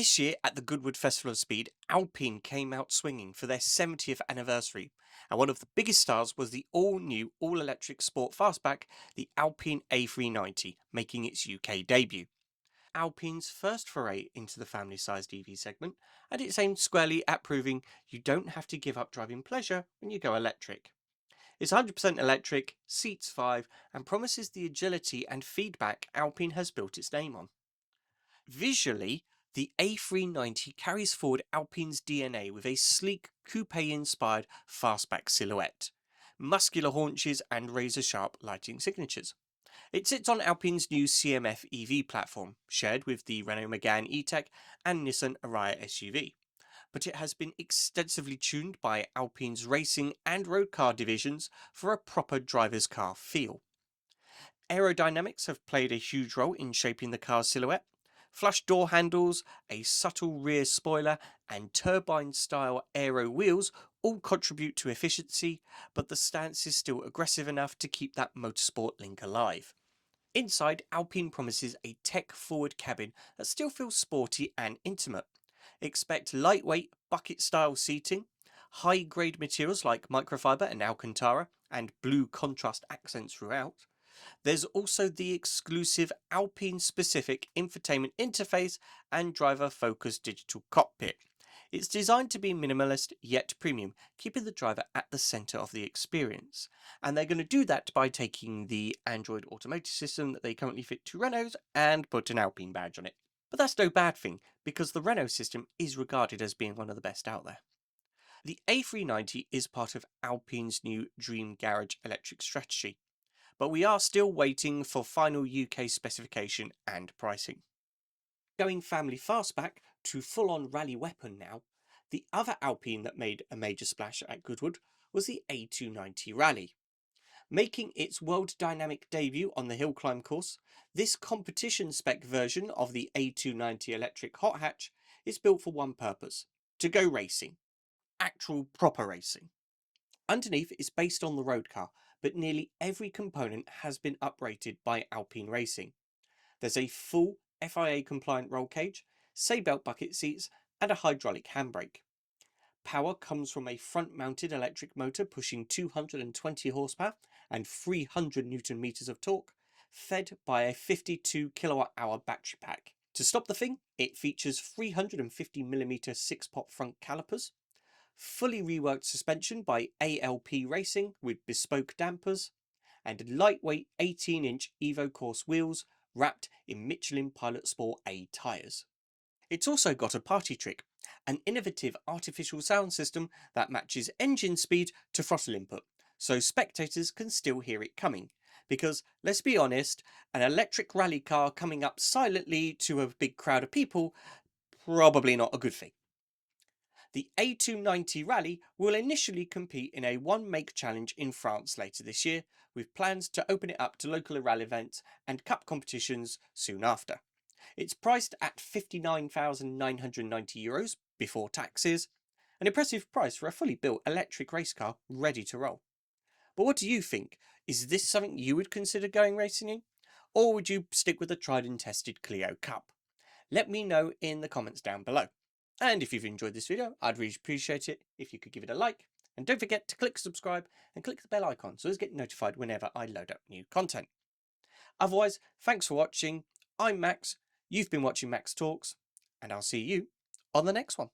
This year at the Goodwood Festival of Speed, Alpine came out swinging for their 70th anniversary, and one of the biggest stars was the all-new, all-electric sport fastback, the Alpine A390, making its UK debut. Alpine's first foray into the family-sized EV segment, and it's aimed squarely at proving you don't have to give up driving pleasure when you go electric. It's 100% electric, seats 5, and promises the agility and feedback Alpine has built its name on. Visually, the A390 carries forward Alpine's DNA with a sleek, coupe-inspired fastback silhouette, muscular haunches and razor-sharp lighting signatures. It sits on Alpine's new CMF EV platform, shared with the Renault Megane E-Tech and Nissan Ariya SUV, but it has been extensively tuned by Alpine's racing and road car divisions for a proper driver's car feel. Aerodynamics have played a huge role in shaping the car's silhouette. Flush door handles, a subtle rear spoiler, and turbine-style aero wheels all contribute to efficiency, but the stance is still aggressive enough to keep that motorsport link alive. Inside, Alpine promises a tech-forward cabin that still feels sporty and intimate. Expect lightweight, bucket-style seating, high-grade materials like microfiber and Alcantara, and blue contrast accents throughout. There's also the exclusive Alpine-specific infotainment interface and driver-focused digital cockpit. It's designed to be minimalist yet premium, keeping the driver at the centre of the experience. And they're going to do that by taking the Android automotive system that they currently fit to Renault's and put an Alpine badge on it. But that's no bad thing, because the Renault system is regarded as being one of the best out there. The A390 is part of Alpine's new Dream Garage electric strategy, but we are still waiting for final UK specification and pricing. Going family fastback to full-on rally weapon now, the other Alpine that made a major splash at Goodwood was the A290 Rallye. Making its world dynamic debut on the hill climb course, this competition spec version of the A290 electric hot hatch is built for one purpose: to go racing. Actual proper racing. Underneath is based on the road car, but nearly every component has been uprated by Alpine Racing. There's a full FIA compliant roll cage, seatbelt bucket seats, and a hydraulic handbrake. Power comes from a front mounted electric motor pushing 220 horsepower and 300 newton meters of torque, fed by a 52 kilowatt hour battery pack. To stop the thing, it features 350mm 6-pot front calipers, fully reworked suspension by ALP Racing with bespoke dampers, and lightweight 18-inch Evo Course wheels wrapped in Michelin Pilot Sport A tyres. It's also got a party trick, an innovative artificial sound system that matches engine speed to throttle input, so spectators can still hear it coming. Because, let's be honest, an electric rally car coming up silently to a big crowd of people, probably not a good thing. The A290 Rallye will initially compete in a one-make challenge in France later this year, with plans to open it up to local rally events and cup competitions soon after. It's priced at €59,990 before taxes, an impressive price for a fully built electric race car ready to roll. But what do you think? Is this something you would consider going racing in? Or would you stick with the tried and tested Clio Cup? Let me know in the comments down below. And if you've enjoyed this video, I'd really appreciate it if you could give it a like. And don't forget to click subscribe and click the bell icon so as to get notified whenever I load up new content. Otherwise, thanks for watching. I'm Max, you've been watching Max Talks, and I'll see you on the next one.